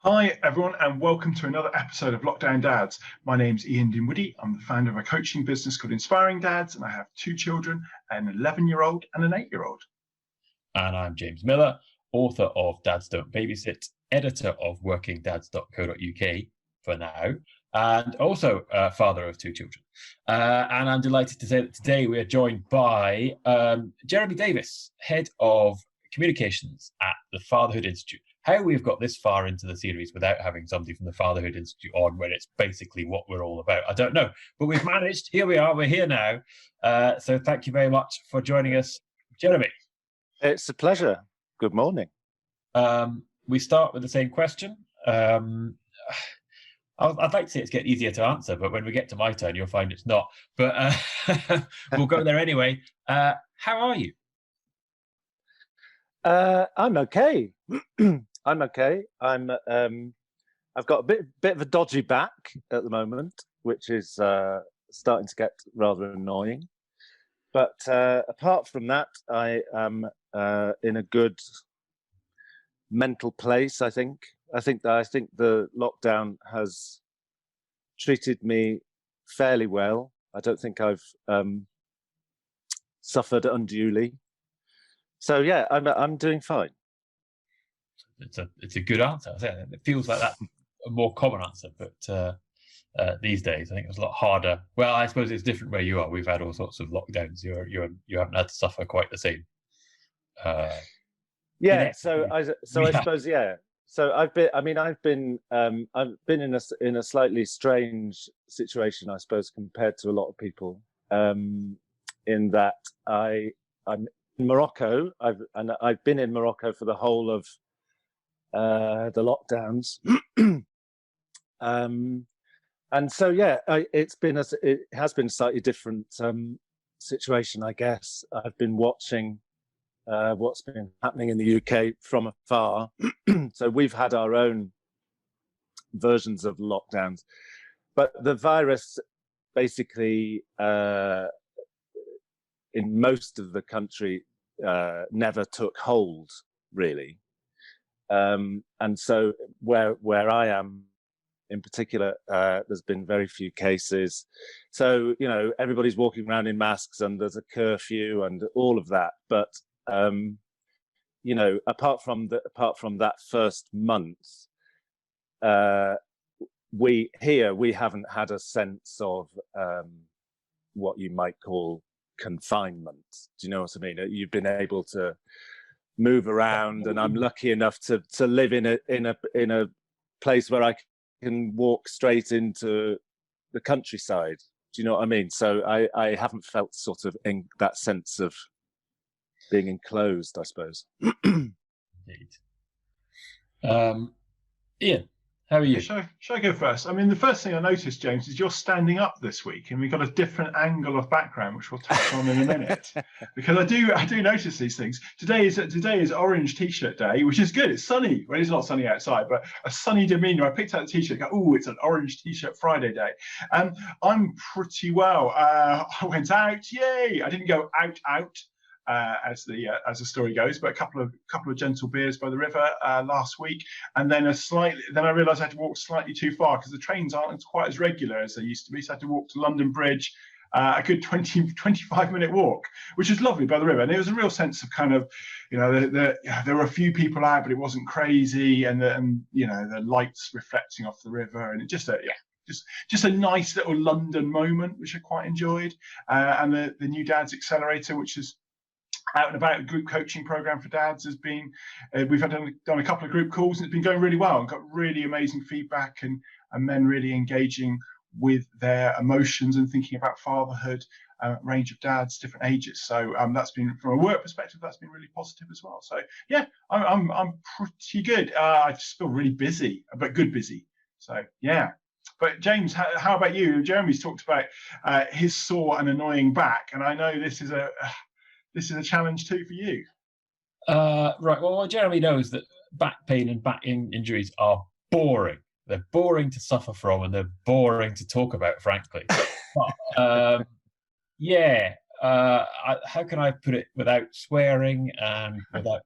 Hi, everyone, and welcome to another episode of Lockdown Dads. My name's Ian Dinwoody. I'm the founder of a coaching business called Inspiring Dads, and I have two children, an 11-year-old and an 8-year-old. And I'm James Miller, author of Dads Don't Babysit, editor of workingdads.co.uk for now, and also father of two children. And I'm delighted to say that today we are joined by Jeremy Davies, head of communications at the Fatherhood Institute. How we've got this far into the series without having somebody from the Fatherhood Institute on, when it's basically what we're all about, I don't know. But we've managed. Here we are. We're here now. So thank you very much for joining us, Jeremy. It's a pleasure. Good morning. We start with the same question. I'd like to say it's getting easier to answer, but when we get to my turn, you'll find it's not. But we'll go there anyway. How are you? I'm okay. I'm okay. I've got a bit of a dodgy back at the moment, which is starting to get rather annoying. But apart from that, I am in a good mental place. I think the lockdown has treated me fairly well. I don't think I've suffered unduly. So yeah, I'm doing fine. It's a good answer. It feels like that's a more common answer, but these days I think it's a lot harder. Well, I suppose it's different where you are. We've had all sorts of lockdowns. You haven't had to suffer quite the same. Yeah. So I suppose yeah. So I've been in a slightly strange situation, I suppose, compared to a lot of people. In that I'm in Morocco. I've been in Morocco for the whole of the lockdowns, and so yeah, it has been a slightly different situation, I guess. I've been watching what's been happening in the UK from afar. So we've had our own versions of lockdowns, but the virus basically in most of the country never took hold, really. And so where I am in particular, there's been very few cases. So, everybody's walking around in masks and there's a curfew and all of that. But, apart from that first month, we haven't had a sense of what you might call confinement. Do you know what I mean? You've been able to move around, and I'm lucky enough to live in a place where I can walk straight into the countryside. Do you know what I mean? So I haven't felt sort of in that sense of being enclosed, I suppose. Indeed. Ian, how are you? Shall I go first? I mean, the first thing I noticed, James, is you're standing up this week, and we've got a different angle of background, which we'll touch on in a minute. Because I do notice these things. Today is Orange T-shirt day, which is good. It's sunny. Well, it's not sunny outside, but a sunny demeanour. I picked out the T-shirt. Oh, it's an Orange T-shirt Friday day. I'm pretty well. I went out. Yay! I didn't go out. As the story goes, but a couple of gentle beers by the river last week, and then I realised I had to walk slightly too far because the trains aren't quite as regular as they used to be. So I had to walk to London Bridge, a good 25-minute walk, which is lovely by the river. And there was a real sense of kind of, there were a few people out, but it wasn't crazy, and the lights reflecting off the river, and it just a nice little London moment, which I quite enjoyed. And the New Dads Accelerator, which is out and about, a group coaching program for dads, has been we've done a couple of group calls, and it's been going really well, and got really amazing feedback, and men really engaging with their emotions and thinking about fatherhood, range of dads, different ages. So that's been, from a work perspective, that's been really positive as well. So yeah, I'm pretty good. I just feel really busy, but good busy. So yeah. But James, how about you? Jeremy's talked about his sore and annoying back, and I know this is a challenge too for you. Right. Well, Jeremy knows that back pain and back injuries are boring. They're boring to suffer from, and they're boring to talk about, frankly. But, how can I put it without swearing and without?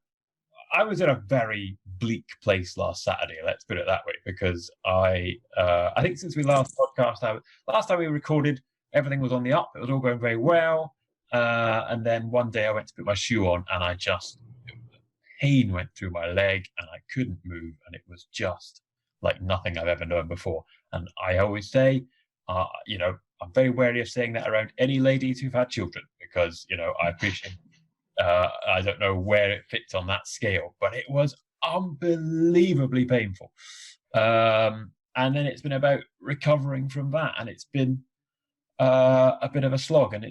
I was in a very bleak place last Saturday. Let's put it that way, because I think since we last podcast, last time we recorded, everything was on the up. It was all going very well, and then one day I went to put my shoe on, and pain went through my leg, and I couldn't move, and it was just like nothing I've ever known before. And I always say, I'm very wary of saying that around any ladies who've had children, because I appreciate. I don't know where it fits on that scale, but it was unbelievably painful. And then it's been about recovering from that, and it's been a bit of a slog. And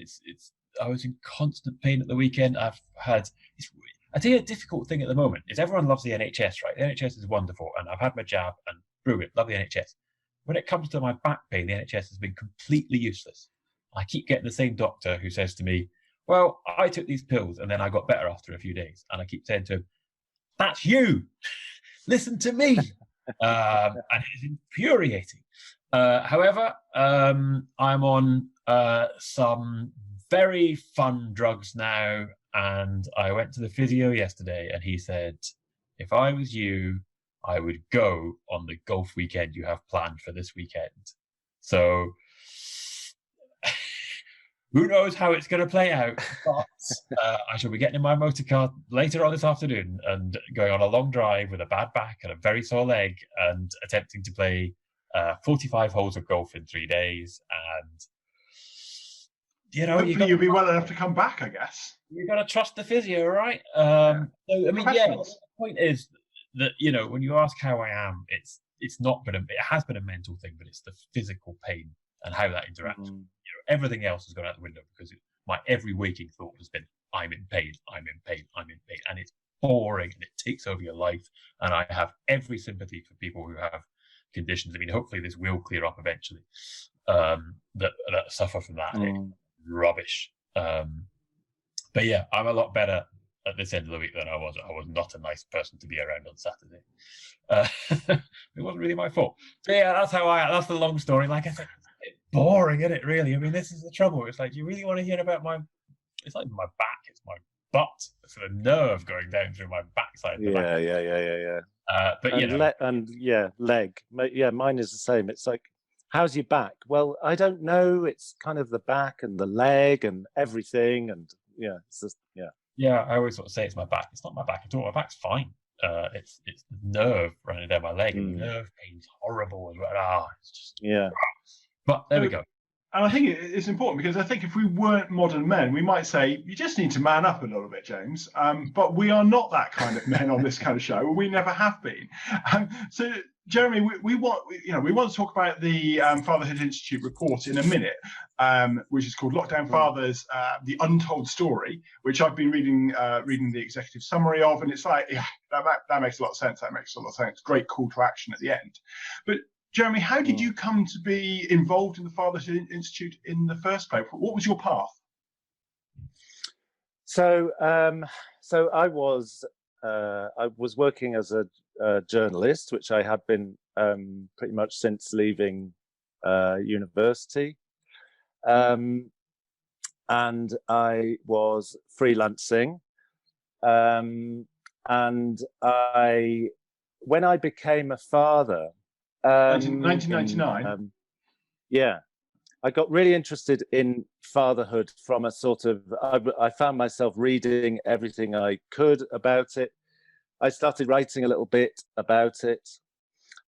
I was in constant pain at the weekend. I tell you, a difficult thing at the moment is everyone loves the NHS, right? The NHS is wonderful, and I've had my jab, and brilliant, love the NHS. When it comes to my back pain, the NHS has been completely useless. I keep getting the same doctor who says to me, well, I took these pills and then I got better after a few days. And I keep saying to him, that's you. Listen to me. And it is infuriating. However, I'm on some very fun drugs now. And I went to the physio yesterday, and he said, if I was you, I would go on the golf weekend you have planned for this weekend. So who knows how it's going to play out, but I shall be getting in my motor car later on this afternoon and going on a long drive with a bad back and a very sore leg, and attempting to play 45 holes of golf in 3 days. And hopefully you'll be well enough to come back, I guess. You've got to trust the physio, right? So I mean, the point is that when you ask how I am, it's not been it has been a mental thing, but it's the physical pain and how that interacts. Everything else has gone out the window, because my every waking thought has been, I'm in pain, I'm in pain, I'm in pain. And it's boring, and it takes over your life. And I have every sympathy for people who have conditions. I mean, hopefully this will clear up eventually, that suffer from that. It's rubbish. But yeah, I'm a lot better at this end of the week than I was. I was not a nice person to be around on Saturday. It wasn't really my fault. So yeah, that's the long story. Like I said, boring, isn't it, really? I mean, this is the trouble. It's like, you really want to hear about it's like my back, it's my butt, it's the nerve going down through my backside. Yeah. But leg. Yeah, mine is the same. It's like, how's your back? Well, I don't know. It's kind of the back and the leg and everything, and it's just Yeah, I always sort of say it's my back. It's not my back at all. My back's fine. It's the nerve running down my leg, and the nerve pain's horrible as well. It's just But there we go. And I think it's important, because I think if we weren't modern men, we might say, you just need to man up a little bit, James. But we are not that kind of men on this kind of show. We never have been. So, Jeremy, we want to talk about the Fatherhood Institute report in a minute, which is called Lockdown Fathers, the Untold Story, which I've been reading the executive summary of, and it's like, that makes a lot of sense. That makes a lot of sense. Great call to action at the end. But Jeremy, how did you come to be involved in the Fatherhood Institute in the first place? What was your path? So I was working as a journalist, which I had been pretty much since leaving university, and I was freelancing, and when I became a father. 1999. I got really interested in fatherhood from a sort of, I found myself reading everything I could about it. I started writing a little bit about it,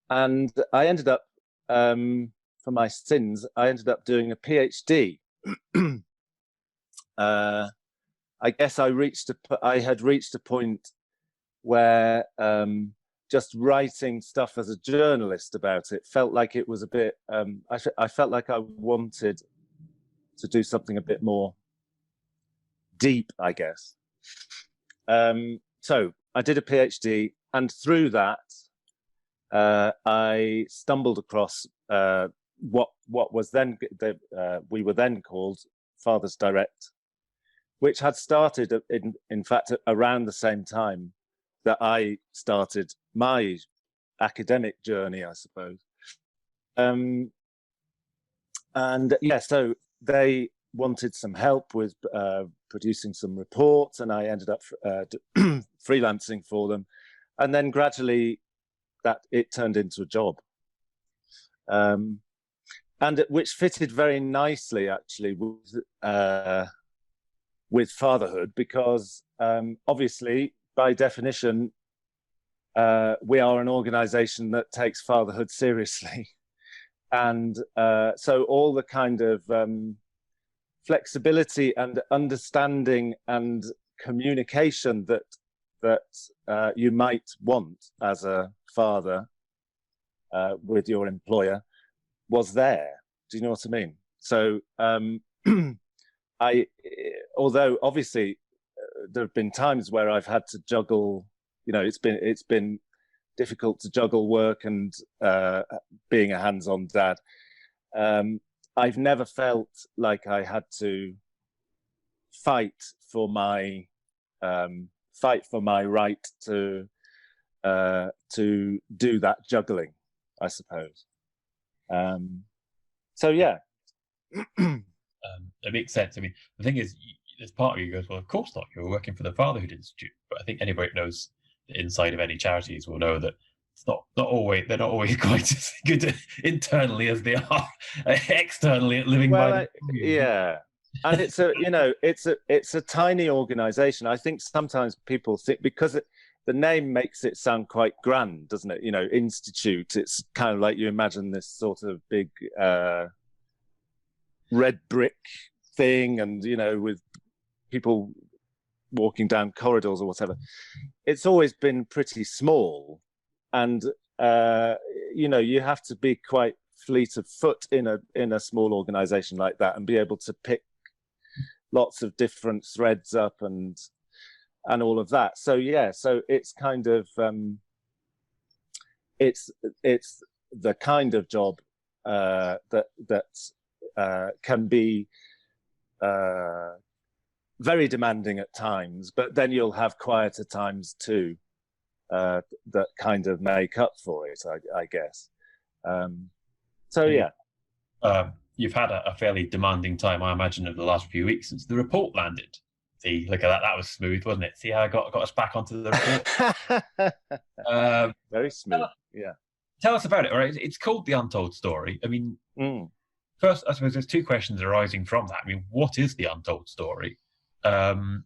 and I ended up, for my sins, I ended up doing a PhD. I guess I had reached a point where just writing stuff as a journalist about it felt like it was a bit, I felt like I wanted to do something a bit more deep, I guess. So I did a PhD, and through that, I stumbled across what was then, we were then called Fathers Direct, which had started, in fact, around the same time that I started my academic journey, I suppose. And yeah, so they wanted some help with producing some reports, and I ended up freelancing for them, and then gradually that it turned into a job, and which fitted very nicely actually with fatherhood, because obviously by definition we are an organization that takes fatherhood seriously. And so all the kind of flexibility and understanding and communication that you might want as a father with your employer was there. Do you know what I mean? So although obviously there have been times where I've had to juggle, you know, it's been difficult to juggle work and being a hands-on dad. I've never felt like I had to fight for my right to do that juggling, I suppose. So yeah. It makes sense. I mean, the thing is, there's part of you goes, well, of course not. You're working for the Fatherhood Institute. But I think anybody that knows the inside of any charities will know that it's not always, they're not always quite as good internally as they are externally at living by. Yeah, and it's a tiny organization. I think sometimes people think, because the name makes it sound quite grand, doesn't it? You know, institute. It's kind of like you imagine this sort of big red brick thing, and you know, with people walking down corridors or whatever. It's always been pretty small, and you know, you have to be quite fleet of foot in a small organization like that, and be able to pick lots of different threads up and all of that. So yeah, so it's kind of it's the kind of job that can be very demanding at times, but then you'll have quieter times too that kind of make up for it, I guess. So yeah. You've had a fairly demanding time, I imagine, over the last few weeks since the report landed. See, look at that. That was smooth, wasn't it? See how I got us back onto the report? Very smooth, yeah. Tell us about it, all right? It's called The Untold Story. I mean, first, I suppose there's two questions arising from that. I mean, what is The Untold Story? And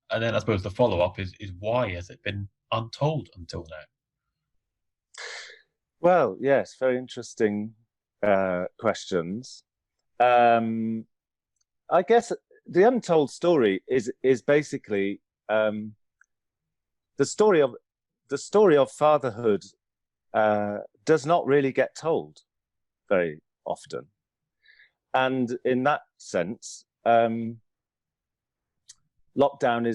then I suppose the follow-up is why has it been untold until now? Well, yes, very interesting questions. I guess the untold story is basically the story of fatherhood does not really get told very often, and in that sense, lockdown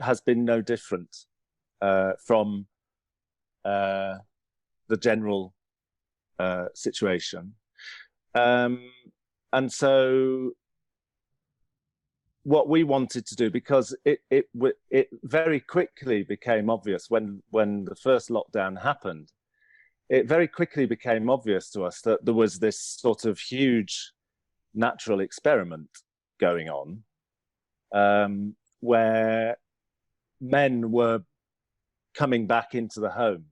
has been no different from the general situation, and so what we wanted to do, because it very quickly became obvious when the first lockdown happened, it very quickly became obvious to us that there was this sort of huge natural experiment going on, where men were coming back into the home,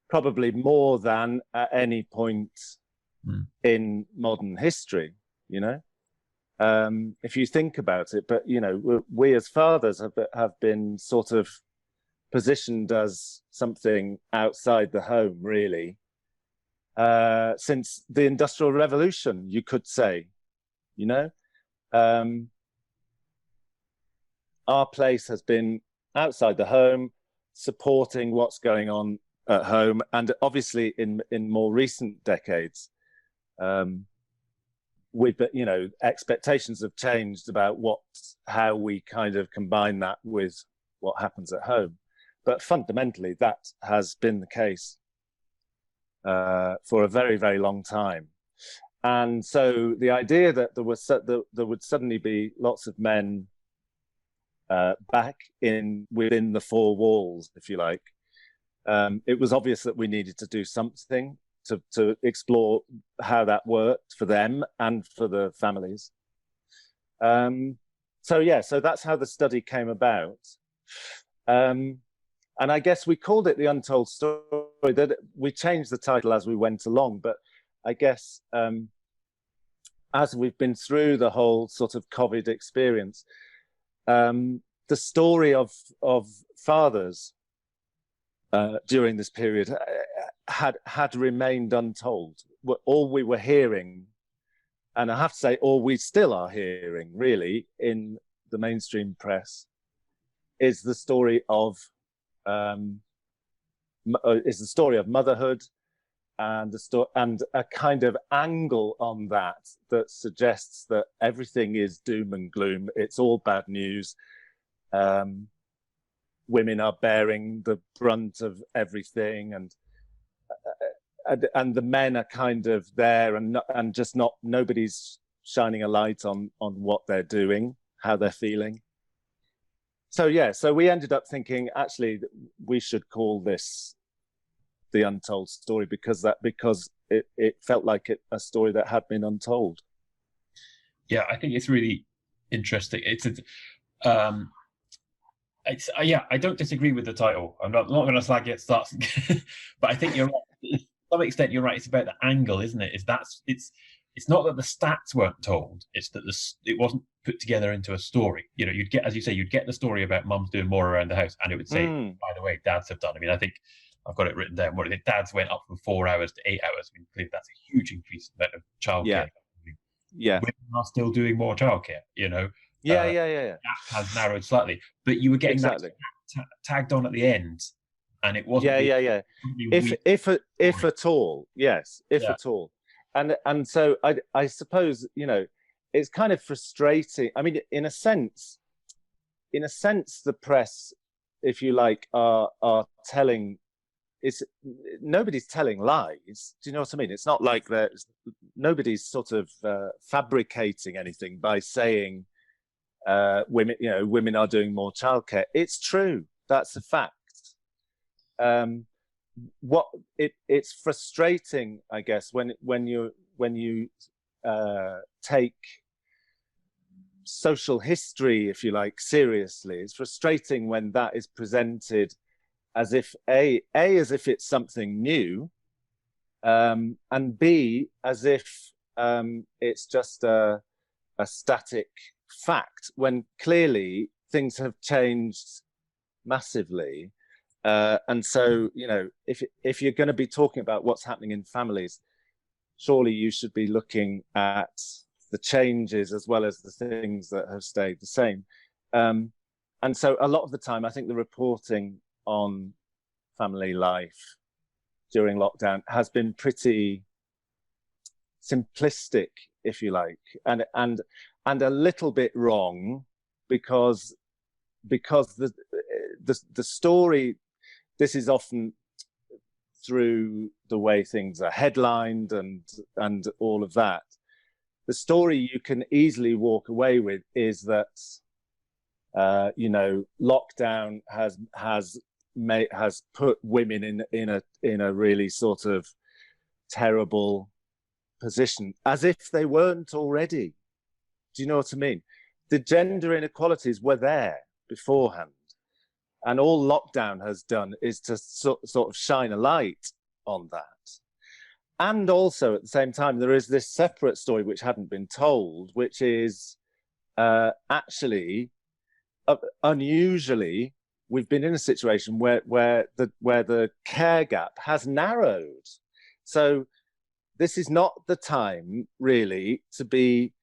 probably more than at any point in modern history, you know, if you think about it. But, you know, we as fathers have been sort of positioned as something outside the home, really, since the Industrial Revolution, you could say, you know. Our place has been outside the home, supporting what's going on at home, and obviously in more recent decades, you know, expectations have changed about how we kind of combine that with what happens at home. But fundamentally, that has been the case for a very, very long time. And so the idea that there would suddenly be lots of men back within the four walls, if you like, it was obvious that we needed to do something to explore how that worked for them and for the families. So that's how the study came about. And I guess we called it the Untold Story. That we changed the title as we went along, but I guess as we've been through the whole sort of COVID experience, the story of fathers during this period had remained untold. All we were hearing, and I have to say, all we still are hearing, really, in the mainstream press, is the story of motherhood, and and a kind of angle on that suggests that everything is doom and gloom. It's all bad news. Women are bearing the brunt of everything, and the men are kind of there, and just nobody's shining a light on what they're doing, how they're feeling. So we ended up thinking, actually, we should call this the Untold Story, because it felt like a story that had been untold. Yeah, I think it's really interesting. I don't disagree with the title. I'm not going to slag it, but I think you're right. To some extent, you're right. It's about the angle, isn't it? It's not that the stats weren't told. It's that it wasn't put together into a story. You'd get, as you say, you'd get the story about mums doing more around the house, and it would say, by the way, dads have done. I mean, I think I've got it written down. What is it? Dads went up from 4 hours to 8 hours. I mean, clearly that's a huge increase in the amount of childcare. Yeah. Women are still doing more childcare. Yeah. That has narrowed slightly, but you were getting that tagged on at the end, and it wasn't. Yeah. If at all, yes, at all, and so I suppose it's kind of frustrating. I mean, in a sense, the press, if you like, are telling. Nobody's telling lies. Do you know what I mean? It's not like nobody's sort of fabricating anything by saying women are doing more childcare. It's true. That's a fact. It's frustrating, I guess, when you take social history, if you like, seriously. It's frustrating when that is presented as if as if it's something new, and B, as if it's just a static fact, when clearly things have changed massively. And so, if you're going to be talking about what's happening in families, surely you should be looking at the changes as well as the things that have stayed the same. And so a lot of the time, I think the reporting on family life during lockdown has been pretty simplistic, if you like, and a little bit wrong, because the story, this is often through the way things are headlined and all of that. The story you can easily walk away with is that lockdown has put women in a really sort of terrible position, as if they weren't already. Do you know what I mean? The gender inequalities were there beforehand, and all lockdown has done is to sort of shine a light on that. And also at the same time, there is this separate story which hadn't been told, which is actually unusually, we've been in a situation where the care gap has narrowed. So this is not the time really to be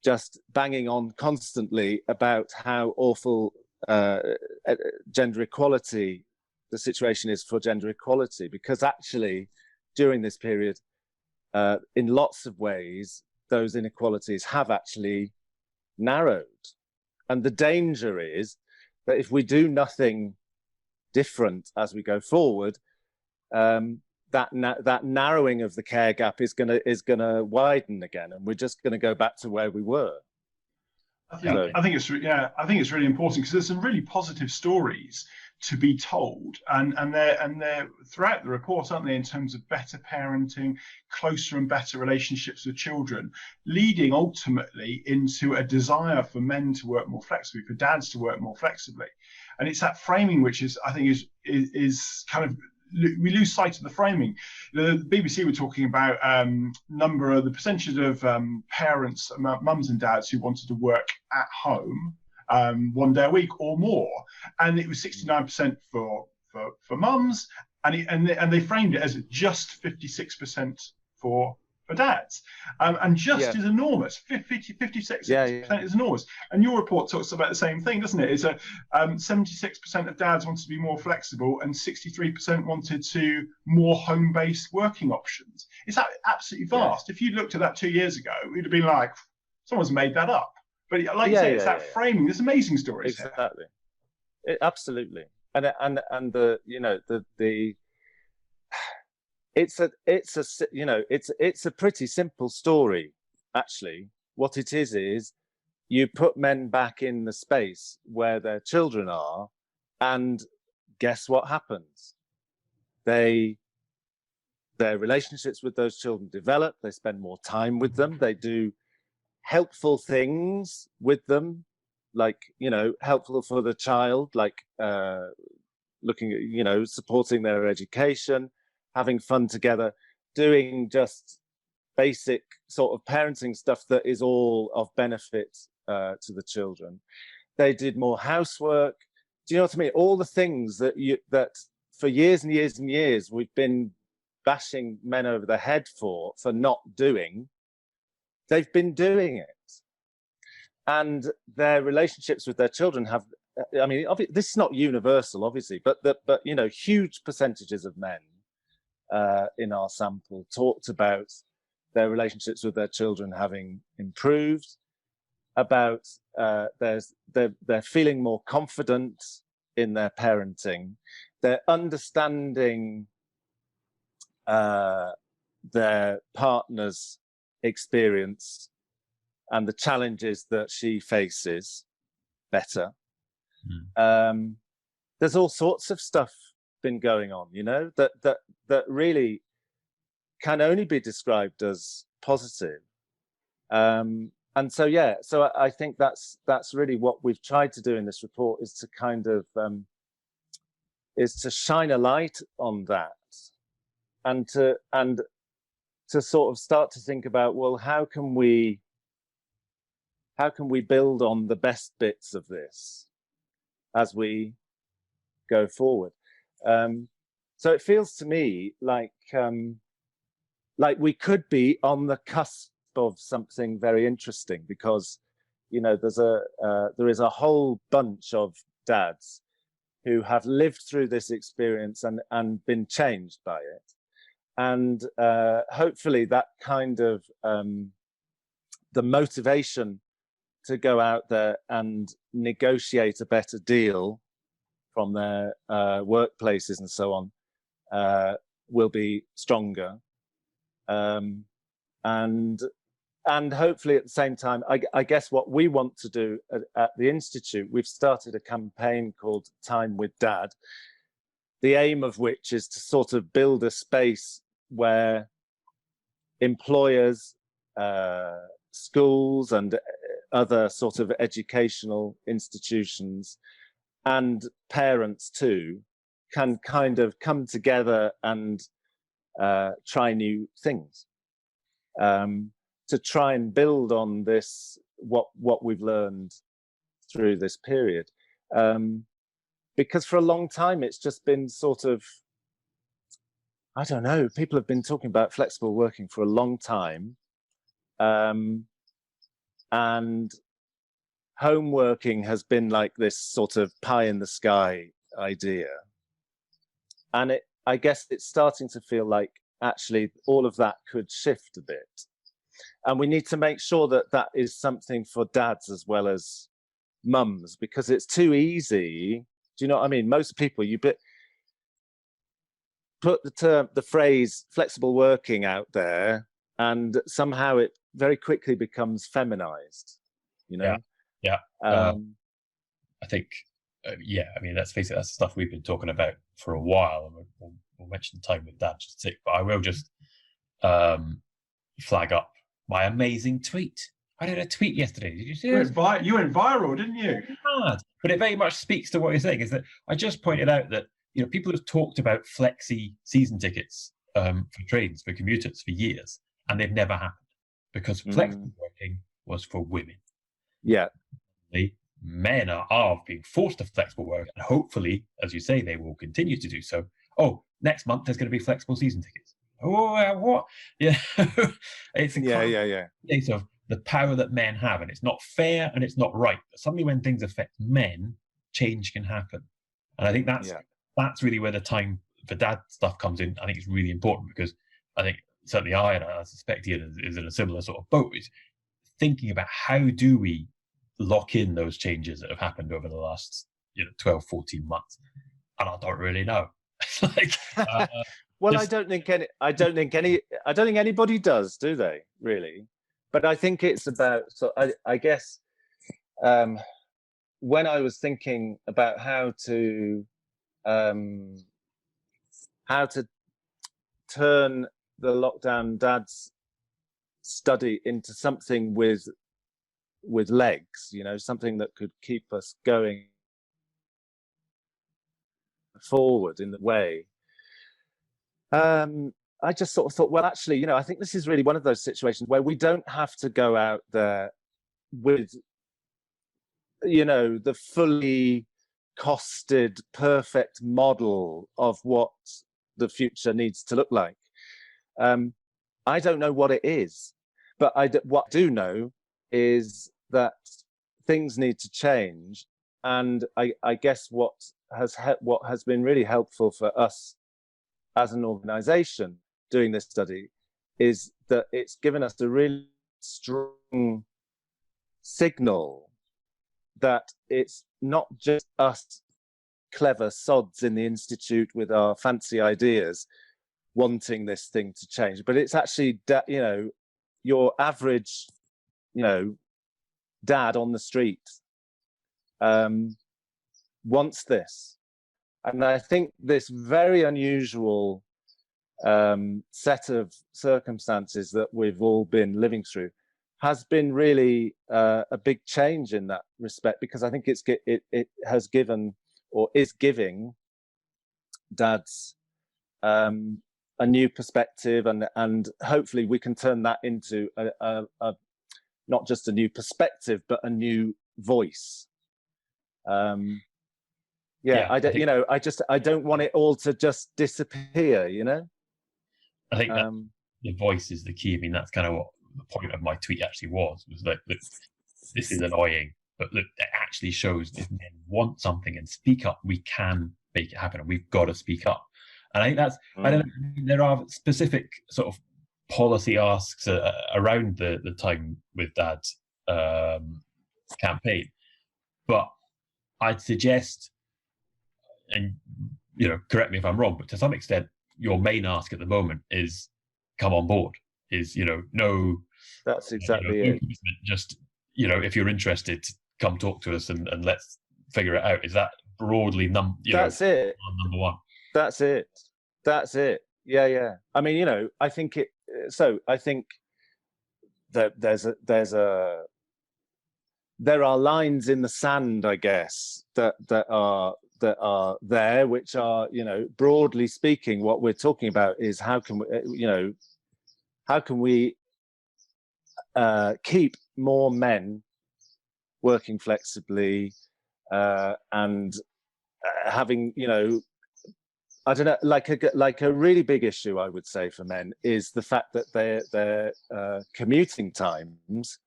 just banging on constantly about how awful gender equality, the situation is for gender equality, because actually during this period, in lots of ways, those inequalities have actually narrowed. And the danger is that if we do nothing different as we go forward, that narrowing of the care gap is gonna widen again, and we're just gonna go back to where we were. I think it's really important, because there's some really positive stories to be told, and they're throughout the report, aren't they, in terms of better parenting, closer and better relationships with children, leading ultimately into a desire for men to work more flexibly, for dads to work more flexibly. And it's that framing which is, I think, is kind of, we lose sight of the framing. The BBC were talking about the percentage of parents, mums and dads who wanted to work at home 1 day a week or more, and it was 69% for mums, and they framed it as just 56% for dads, and just is enormous. 56% is enormous. And your report talks about the same thing, doesn't it? It's 76% of dads wanted to be more flexible, and 63% wanted to more home-based working options. It's absolutely vast. If you looked at that 2 years ago, we'd have been like, someone's made that up. But like you say, it's that framing. There's amazing stories. Exactly. Absolutely. And the it's a pretty simple story, actually. What it is you put men back in the space where their children are, and guess what happens? Their relationships with those children develop. They spend more time with them. They do helpful things with them, like, helpful for the child, like looking at, supporting their education, having fun together, doing just basic sort of parenting stuff that is all of benefit to the children. They did more housework. Do you know what I mean? All the things that for years and years and years we've been bashing men over the head for not doing. They've been doing it, and their relationships with their children have. I mean, this is not universal, obviously, but huge percentages of men in our sample talked about their relationships with their children having improved, about they're feeling more confident in their parenting, they're understanding their partner's experience and the challenges that she faces better. There's all sorts of stuff been going on, that really can only be described as positive. And so I think that's really what we've tried to do in this report, is to kind of is to shine a light on that, and to sort of start to think about, well, how can we build on the best bits of this as we go forward. So it feels to me like we could be on the cusp of something very interesting, because there is a whole bunch of dads who have lived through this experience and been changed by it. And hopefully that kind of the motivation to go out there and negotiate a better deal from their workplaces and so on will be stronger. And hopefully at the same time, I guess what we want to do at the Institute, we've started a campaign called Time with Dad, the aim of which is to sort of build a space where employers, schools and other sort of educational institutions, and parents too, can kind of come together and try new things, to try and build on this, what we've learned through this period. Because for a long time, it's just been sort of, I don't know, people have been talking about flexible working for a long time. And home working has been like this sort of pie in the sky idea. And I guess it's starting to feel like actually all of that could shift a bit. And we need to make sure that that is something for dads as well as mums, because it's too easy. Do you know what I mean? Most people, put the phrase flexible working out there, and somehow it very quickly becomes feminized, Yeah. I think yeah, I mean, let's face it, that's the stuff we've been talking about for a while, and we'll mention time with Dad just a tick, but I will just flag up my amazing tweet. I did a tweet yesterday. Did you see it? You went viral, didn't you? But it very much speaks to what you're saying, is that I just pointed out that, you know, people have talked about flexi season tickets for trains, for commuters for years, and they've never happened because flexible working was for women. Yeah. Men are being forced to flexible work, and hopefully, as you say, they will continue to do so. Oh, next month there's going to be flexible season tickets. Oh, what? Yeah, it's a case of the power that men have, and it's not fair and it's not right. But suddenly, when things affect men, change can happen, and I think that's really where the time for Dad stuff comes in. I think it's really important because I think certainly and I suspect Ian is in a similar sort of boat. Is thinking about how do we lock in those changes that have happened over the last 12, 14 months, and I don't really know. Like, well, I don't think anybody does, do they? Really? But I think it's about. So I guess when I was thinking about how to turn the lockdown dad's study into something with legs, something that could keep us going forward in the way. I just sort of thought, well, actually, I think this is really one of those situations where we don't have to go out there with, the fully costed, perfect model of what the future needs to look like. I don't know what it is, but what I do know is that things need to change. And I guess what has been really helpful for us as an organization doing this study is that it's given us a really strong signal that it's not just us clever sods in the Institute with our fancy ideas wanting this thing to change, but it's actually, your average, dad on the street wants this. And I think this very unusual set of circumstances that we've all been living through has been really a big change in that respect, because I think it has given or is giving dads a new perspective, and hopefully we can turn that into a not just a new perspective but a new voice. I don't want it all to just disappear. I think that the voice is the key. I mean, that's kind of what the point of my tweet actually was like, look, this is annoying, but look, it actually shows if men want something and speak up, we can make it happen, and we've got to speak up. And I think that's, I don't know, there are specific sort of policy asks around the time with Dad's campaign, but I'd suggest, and correct me if I'm wrong, but to some extent, your main ask at the moment is come on board. Is no. That's exactly it. Just if you're interested, come talk to us and let's figure it out. Is that broadly That's it. Number one. That's it. Yeah. I mean, I think it. So I think that there are lines in the sand, I guess, that are there, which are, broadly speaking, what we're talking about is how can we keep more men working flexibly and having, I don't know, like a really big issue, I would say, for men is the fact that their commuting times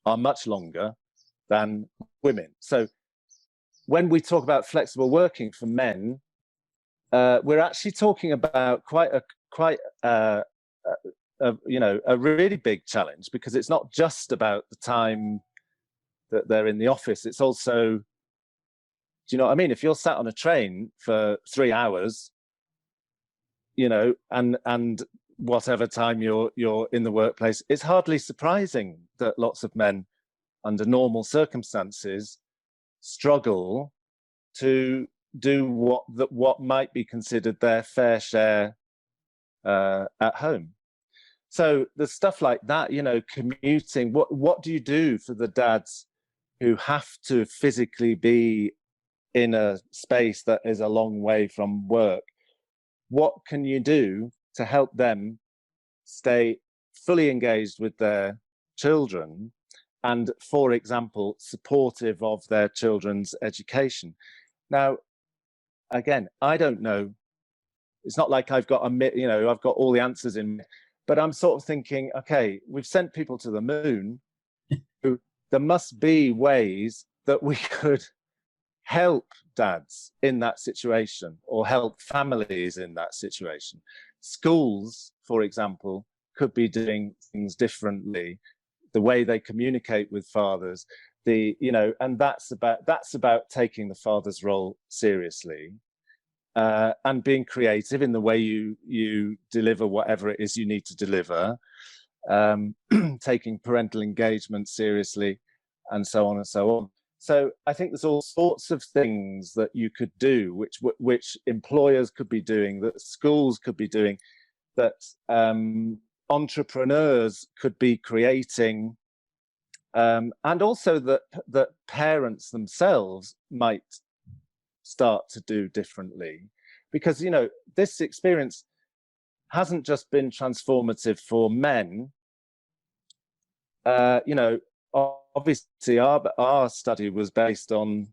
are much longer than women. So when we talk about flexible working for men, we're actually talking about quite a really big challenge, because it's not just about the time that they're in the office. It's also, do you know what I mean? If you're sat on a train for 3 hours, and whatever time you're in the workplace, it's hardly surprising that lots of men, under normal circumstances, struggle to do what might be considered their fair share at home. So there's stuff like that, you know, commuting. What do you do for the dads who have to physically be in a space that is a long way from work? What can you do to help them stay fully engaged with their children and, for example, supportive of their children's education? Now, again, I don't know. It's not like I've got I've got all the answers in, but I'm sort of thinking, okay, we've sent people to the moon. There must be ways that we could help dads in that situation, or help families in that situation. Schools, for example, could be doing things differently, the way they communicate with fathers, and that's about taking the father's role seriously, and being creative in the way you deliver whatever it is you need to deliver, taking parental engagement seriously, and so on and so on. So I think there's all sorts of things that you could do, which employers could be doing, that schools could be doing, that entrepreneurs could be creating, and also that parents themselves might start to do differently. Because, you know, this experience hasn't just been transformative for men. Obviously, our study was based on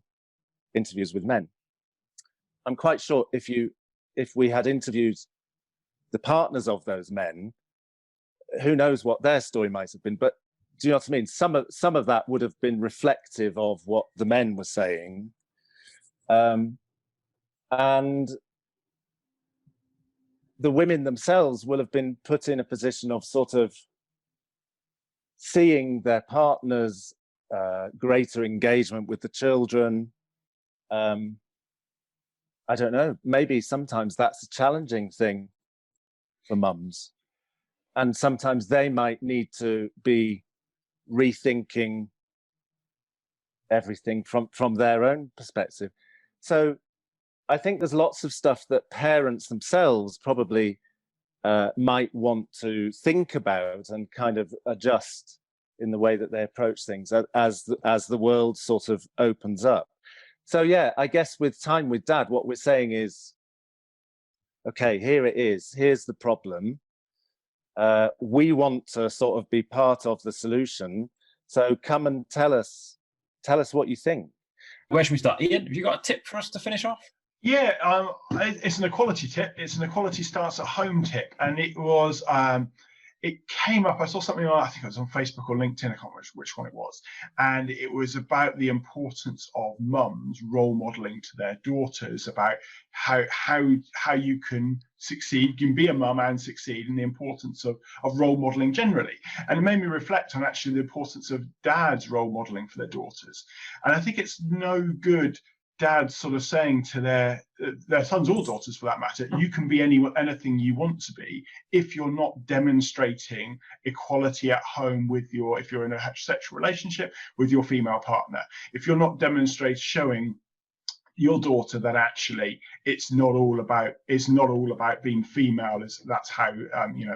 interviews with men. I'm quite sure if we had interviewed the partners of those men, who knows what their story might have been. But do you know what I mean? Some of that would have been reflective of what the men were saying, and the women themselves will have been put in a position of sort of seeing their partners' greater engagement with the children. I don't know, maybe sometimes that's a challenging thing for mums. And sometimes they might need to be rethinking everything from their own perspective. So I think there's lots of stuff that parents themselves probably might want to think about and kind of adjust in the way that they approach things as the world sort of opens up. So yeah, I guess with Time with Dad, what we're saying is, okay, here it is. Here's the problem. We want to sort of be part of the solution. So come and tell us what you think. Where should we start? Ian, have you got a tip for us to finish off? Yeah, it's an equality tip. It's an equality starts at home tip, and it was it came up. I saw something I think it was on Facebook or LinkedIn. I can't remember which one it was, and it was about the importance of mums role modeling to their daughters about how you can succeed, you can be a mum and succeed, and the importance of role modeling generally. And it made me reflect on actually the importance of dads role modeling for their daughters. And I think it's no good dads sort of saying to their sons or daughters, for that matter, you can be anything you want to be, if you're not demonstrating equality at home with if you're in a heterosexual relationship with your female partner, if you're not showing your daughter that actually it's not all about being female, that's how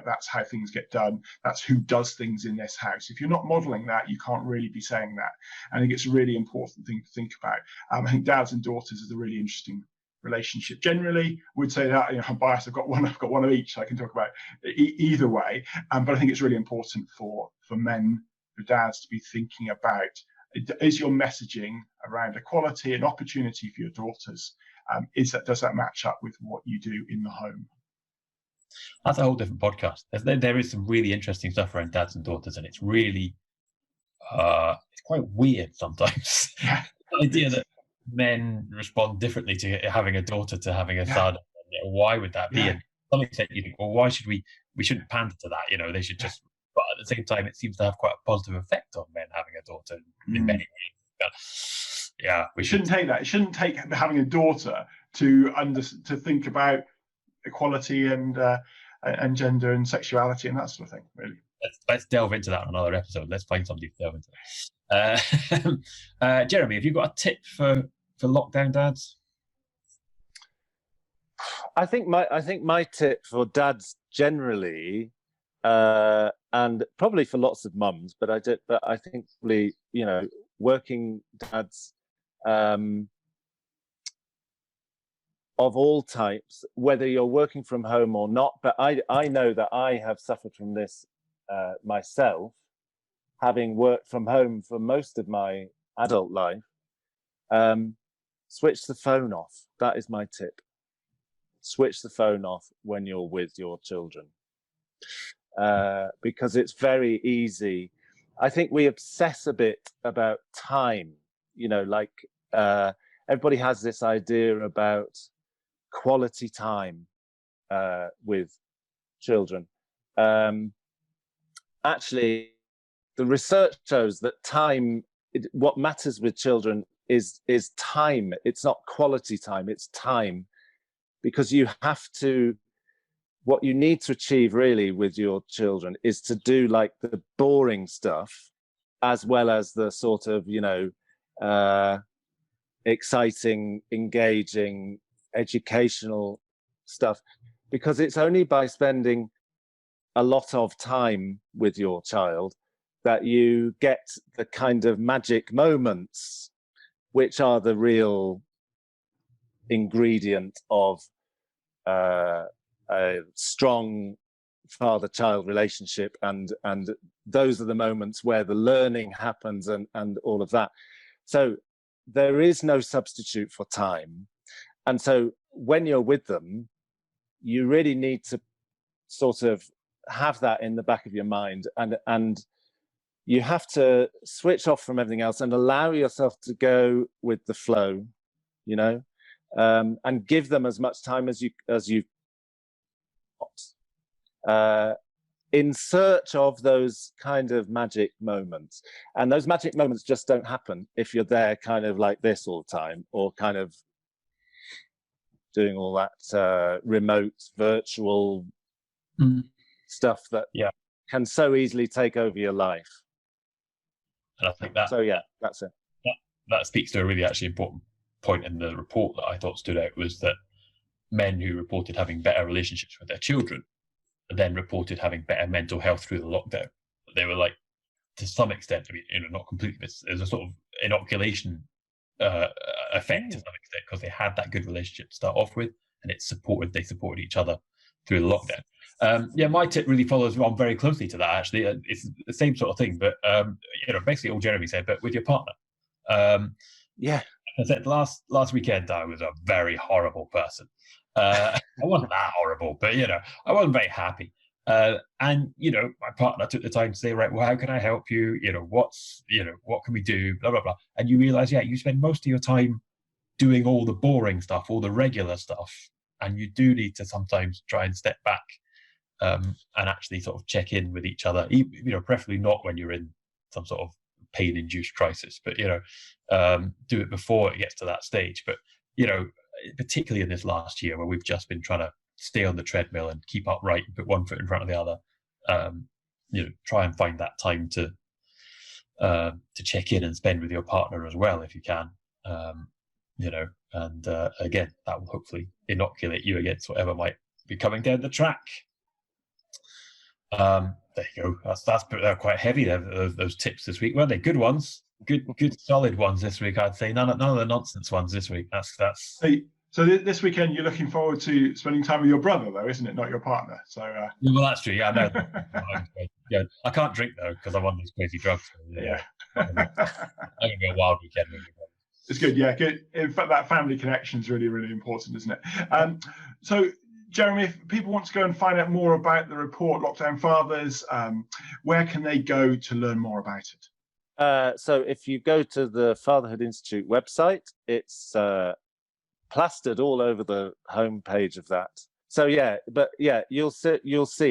that's how things get done, that's who does things in this house. If you're not modeling that, you can't really be saying that. I think it's a really important thing to think about. I think dads and daughters is a really interesting relationship. Generally, would say that, I'm biased, I've got one of each, so I can talk about either way, but I think it's really important for men, for dads, to be thinking about, is your messaging around equality and opportunity for your daughters, does that match up with what you do in the home? That's a whole different podcast. There is some really interesting stuff around dads and daughters, and it's really it's quite weird sometimes. Yeah. The idea that men respond differently to having a daughter to having a son. Why would that be? Yeah. And to some extent you think, well, why should we shouldn't pander to that, they should just, but at the same time it seems to have quite a positive effect on men having a daughter in many ways. But yeah, we shouldn't take that. It shouldn't take having a daughter to think about equality and gender and sexuality and that sort of thing, really. Let's delve into that on another episode. Let's find somebody to delve into that. Jeremy, have you got a tip for lockdown dads? I think my tip for dads generally, and probably for lots of mums, but I think probably, you know, working dads of all types, whether you're working from home or not. But I know that I have suffered from this myself, having worked from home for most of my adult life. Switch the phone off. That is my tip. Switch the phone off when you're with your children, because it's very easy. I think we obsess a bit about time. You know, like everybody has this idea about quality time with children. Actually, the research shows that what matters with children is time. It's not quality time, it's time. Because what you need to achieve really with your children is to do like the boring stuff, as well as the sort of, you know, exciting, engaging, educational stuff. Because it's only by spending a lot of time with your child that you get the kind of magic moments, which are the real ingredient of a strong father-child relationship, and those are the moments where the learning happens and all of that. So there is no substitute for time, and so when you're with them, you really need to sort of have that in the back of your mind, and you have to switch off from everything else and allow yourself to go with the flow, you know. And give them as much time as you in search of those kind of magic moments. And those magic moments just don't happen if you're there kind of like this all the time, or kind of doing all that remote virtual stuff that can so easily take over your life. And I think that, so yeah, that's it. That speaks to a really actually important point in the report that I thought stood out, was that men who reported having better relationships with their children then reported having better mental health through the lockdown. They were like, to some extent, I mean, you know, not completely, but there's a sort of inoculation effect to some extent, because they had that good relationship to start off with, and they supported each other through the lockdown. Yeah, my tip really follows on very closely to that, actually. It's the same sort of thing, but you know, basically all Jeremy said, but with your partner. Yeah. I said last weekend I was a very horrible person. I wasn't that horrible, but you know, I wasn't very happy. And you know, my partner took the time to say, right, well, how can I help you? You know, what can we do? Blah blah blah. And you realize, yeah, you spend most of your time doing all the boring stuff, all the regular stuff, and you do need to sometimes try and step back and actually sort of check in with each other. You know, preferably not when you're in some sort of pain-induced crisis, but you know, do it before it gets to that stage. But you know, particularly in this last year where we've just been trying to stay on the treadmill and keep upright and put one foot in front of the other, you know, try and find that time to check in and spend with your partner as well if you can. You know, and again, that will hopefully inoculate you against whatever might be coming down the track. There you go. They're quite heavy. Those tips this week, weren't they? Good ones. Good solid ones this week, I'd say. None of the nonsense ones this week. That's. So this weekend you're looking forward to spending time with your brother, though, isn't it? Not your partner. So. Yeah, well, that's true. Yeah, I know. Yeah, I can't drink though because I'm on these crazy drugs. So, yeah. I'm gonna be a wild weekend with you. It's good. Yeah, good. In fact, that family connection is really, really important, isn't it? So. Jeremy, if people want to go and find out more about the report, Lockdown Fathers, where can they go to learn more about it? So if you go to the Fatherhood Institute website, it's plastered all over the homepage of that. So yeah, but yeah, you'll see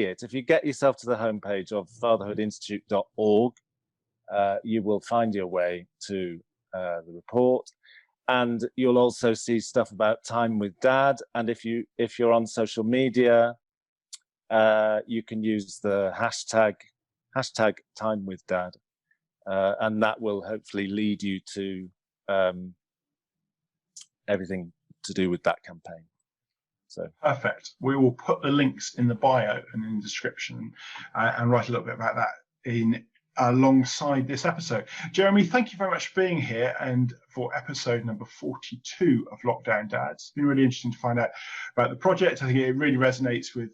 it. If you get yourself to the homepage of fatherhoodinstitute.org, you will find your way to the report. And you'll also see stuff about time with dad. And if you're on social media, you can use the hashtag time with dad, and that will hopefully lead you to everything to do with that campaign. So perfect. We will put the links in the bio and in the description, and write a little bit about that in alongside this episode. Jeremy, thank you very much for being here and for episode number 42 of Lockdown Dads. It's been really interesting to find out about the project. I think it really resonates with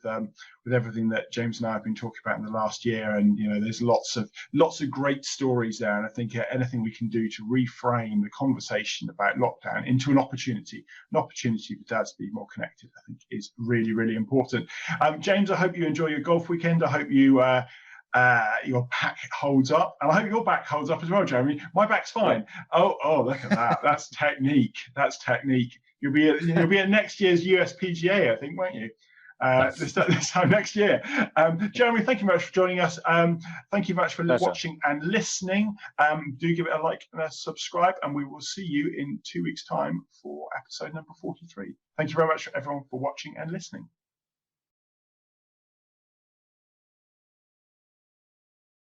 everything that James and I have been talking about in the last year, and there's lots of great stories there, and I think anything we can do to reframe the conversation about lockdown into an opportunity for dads to be more connected, I think is really, really important. James, I hope you enjoy your golf weekend. I hope you your back holds up, and I hope your back holds up as well, Jeremy. My back's fine. Oh, look at that. That's technique. You'll be at next year's USPGA, I think, won't you? This time next year. Jeremy, thank you very much for joining us. Thank you very much for watching and listening. Do give it a like and a subscribe, and we will see you in 2 weeks' time for episode number 43. Thank you very much, everyone, for watching and listening.